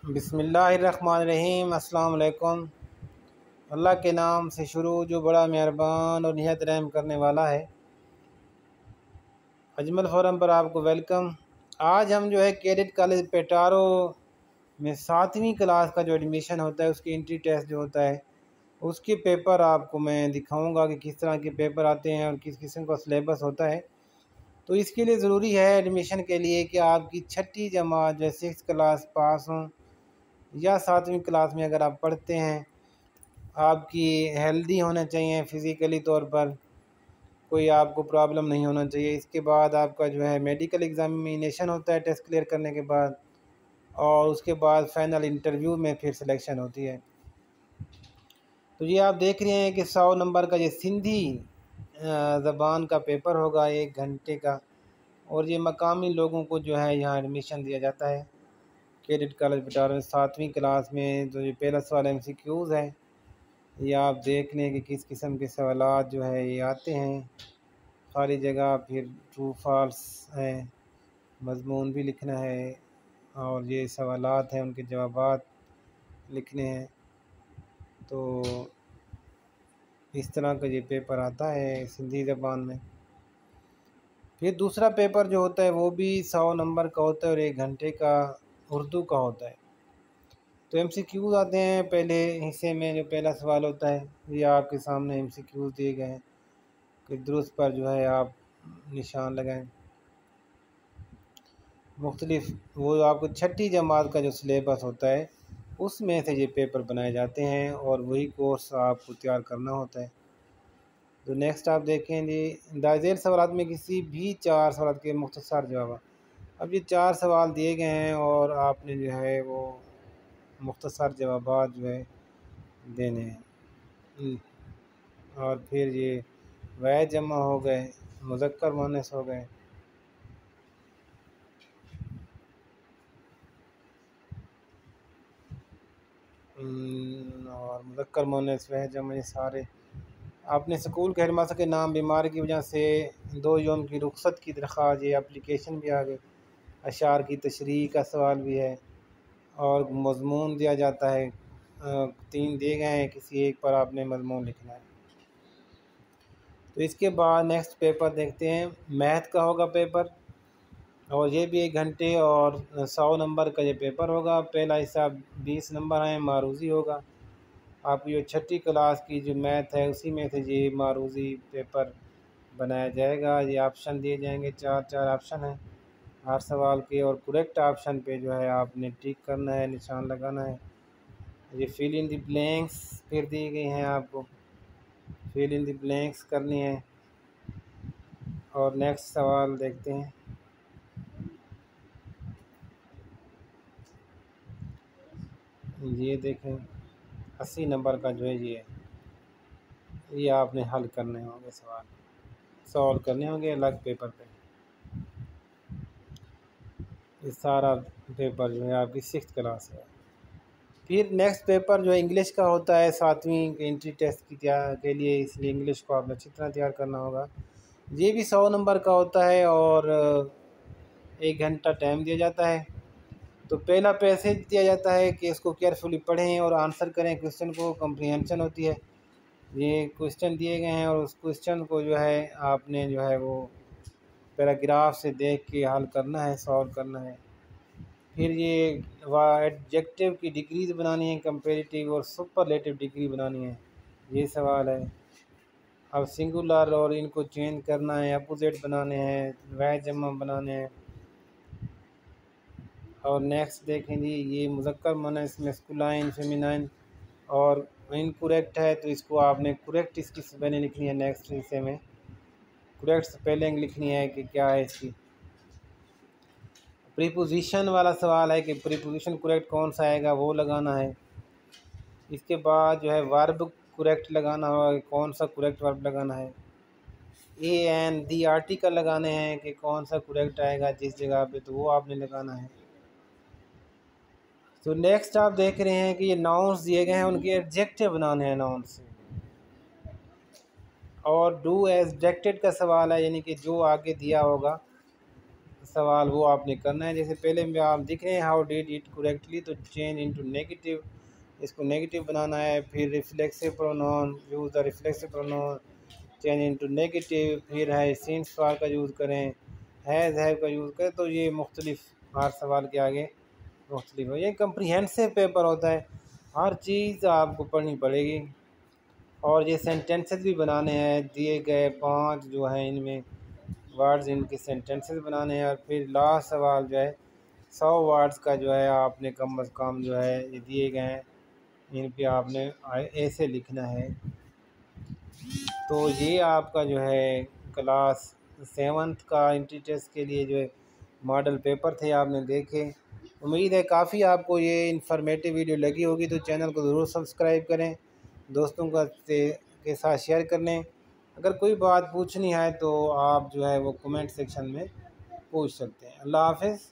बिस्मिल्लाहिर्रहमानिर्रहीम। अस्सलाम वालेकुम। अल्लाह के नाम से शुरू जो बड़ा मेहरबान और निहायत रहम करने वाला है। अजमल फ़ोरम पर आपको वेलकम। आज हम जो है कैडेट कॉलेज पेटारो में 7वीं क्लास का जो एडमिशन होता है उसकी एंट्री टेस्ट जो होता है उसके पेपर आपको मैं दिखाऊंगा कि किस तरह के पेपर आते हैं और किस किस्म का सिलेबस होता है। तो इसके लिए ज़रूरी है एडमिशन के लिए कि आपकी छठी जमात जो 6th क्लास पास हों या 7वीं क्लास में अगर आप पढ़ते हैं, आपकी हेल्दी होना चाहिए फ़िज़िकली तौर पर, कोई आपको प्रॉब्लम नहीं होना चाहिए। इसके बाद आपका जो है मेडिकल एग्ज़ामिनेशन होता है टेस्ट क्लियर करने के बाद, और उसके बाद फ़ाइनल इंटरव्यू में फिर सिलेक्शन होती है। तो ये आप देख रहे हैं कि 100 नंबर का ये सिंधी ज़बान का पेपर होगा 1 घंटे का, और ये मकामी लोगों को जो है यहाँ एडमिशन दिया जाता है कैडेट कॉलेज पेटारो में 7वीं क्लास में। तो ये पहला सवाल MCQs है। ये आप देख लें कि किस किस्म के सवालात जो है ये आते हैं, खाली जगह फिर ट्रू फॉल्स है, मज़मून भी लिखना है और ये सवालात हैं उनके जवाबात लिखने हैं। तो इस तरह का ये पेपर आता है सिंधी ज़बान में। फिर दूसरा पेपर जो होता है वो भी 100 नंबर का होता है और 1 घंटे का उर्दू का होता है। तो MCQs आते हैं पहले हिस्से में। जो पहला सवाल होता है ये आपके सामने MCQs दिए गए हैं कि दुरुस्त पर जो है आप निशान लगाएं। मुख्तलिफ वो आपको छठी जमात का जो सिलेबस होता है उसमें से ये पेपर बनाए जाते हैं और वही कोर्स आपको तैयार करना होता है। तो नेक्स्ट आप देखें जी, दाज़ेल सवालात में किसी भी 4 सवाल के मुख्तसर जवाब। अब ये 4 सवाल दिए गए हैं और आपने जो है वो मुख्तसर जवाबात जो है देने हैं। और फिर ये वह जमा हो गए, मुज़क्कर मुअन्नस हो गए, और मुज़क्कर मुअन्नस वह जमा, ये सारे आपने स्कूल के हेडमास्टर के नाम बीमारी की वजह से 2 यौम की रुख्सत की दरख्वास्त, ये एप्लीकेशन भी आ गई। अशार की तशरीह का सवाल भी है और मज़मून दिया जाता है। 3 दिए गए हैं, किसी एक पर आपने मज़मून लिखना है। तो इसके बाद नेक्स्ट पेपर देखते हैं, मैथ का होगा पेपर और ये भी 1 घंटे और 100 नंबर का ये पेपर होगा। पहला हिस्सा 20 नंबर है, मारूज़ी होगा। आपकी जो छठी क्लास की जो मैथ है उसी में से ये मारूज़ी पेपर बनाया जाएगा। ये ऑप्शन दिए जाएंगे, 4 ऑप्शन हैं हर सवाल के, और करेक्ट ऑप्शन पे जो है आपने टिक करना है, निशान लगाना है। ये फिल इन द ब्लैंक्स फिर दी गई हैं, आपको फिल इन द ब्लैंक्स करनी है। और नेक्स्ट सवाल देखते हैं, ये देखें 80 नंबर का जो है ये आपने हल करने होंगे, सवाल सॉल्व करने होंगे अलग पेपर पे। ये सारा पेपर जो है आपकी 6th क्लास है। फिर नेक्स्ट पेपर जो है इंग्लिश का होता है 7वीं के एंट्री टेस्ट की तैयार के लिए, इसलिए इंग्लिश को आपने अच्छी तरह तैयार करना होगा। ये भी 100 नंबर का होता है और 1 घंटा टाइम दिया जाता है। तो पहला पैसेज दिया जाता है कि इसको केयरफुली पढ़ें और आंसर करें क्वेश्चन को, कम्प्रीहेंशन होती है। ये क्वेश्चन दिए गए हैं और उस क्वेश्चन को जो है आपने जो है वो पैराग्राफ से देख के हल करना है, सॉल्व करना है। फिर ये एडजेक्टिव की डिग्रीज बनानी है, कंपेरेटिव और सुपरलेटिव डिग्री बनानी है, ये सवाल है। अब सिंगुलर और इनको चेंज करना है, अपोजिट बनाने हैं, वह जमा बनाने हैं। और नेक्स्ट देखें जी, ये मुज़क्कर मुअन्नस मस्कुलाइन फेमिनाइन और इनकरेक्ट है तो इसको आपने करेक्ट इसकी स्पेलिंग लिखनी है। नेक्स्ट हिस्से में करेक्ट स्पेलिंग लिखनी है कि क्या है इसकी। प्रीपोजिशन वाला सवाल है कि प्रीपोजिशन करेक्ट कौन सा आएगा वो लगाना है। इसके बाद जो है वर्ब करेक्ट लगाना होगा, कौन सा करेक्ट वर्ब लगाना है। ए एन दी आर्टिकल लगाने हैं कि कौन सा करेक्ट आएगा जिस जगह पे, तो वो आपने लगाना है। तो नेक्स्ट आप देख रहे हैं कि ये नाउन्स दिए गए हैं, उनके एडजेक्टिव बनाने हैं नाउन से। और डू एज डायरेक्टेड का सवाल है, यानी कि जो आगे दिया होगा सवाल वो आपने करना है। जैसे पहले में आप दिख रहे हैं हाउ डिड इट करेक्टली, तो चेंज इनटू नेगेटिव, इसको नेगेटिव बनाना है। फिर reflexive pronoun, use the reflexive pronoun, change into negative. फिर है सिंस फॉर का यूज़ करें, हैव का यूज़ करें। तो ये मुख्तलिफ हर सवाल के आगे मुख्तलिफ हो। ये कम्प्रीहेंसिव पेपर होता है, हर चीज़ आपको पढ़नी पड़ेगी। और ये सेंटेंसेस भी बनाने हैं, दिए गए 5 जो हैं इनमें वर्ड्स, इनके सेंटेंसेस बनाने हैं। और फिर लास्ट सवाल जो है 100 वर्ड्स का जो है आपने कम अज़ कम जो है ये दिए गए हैं, इन पे आपने ऐसे लिखना है। तो ये आपका जो है क्लास 7th का एंट्री टेस्ट के लिए जो है मॉडल पेपर थे, आपने देखे। उम्मीद है काफ़ी आपको ये इन्फॉर्मेटिव वीडियो लगी होगी। तो चैनल को ज़रूर सब्सक्राइब करें, दोस्तों के साथ शेयर कर लें। अगर कोई बात पूछनी है तो आप जो है वो कमेंट सेक्शन में पूछ सकते हैं। अल्लाह हाफ़िज़।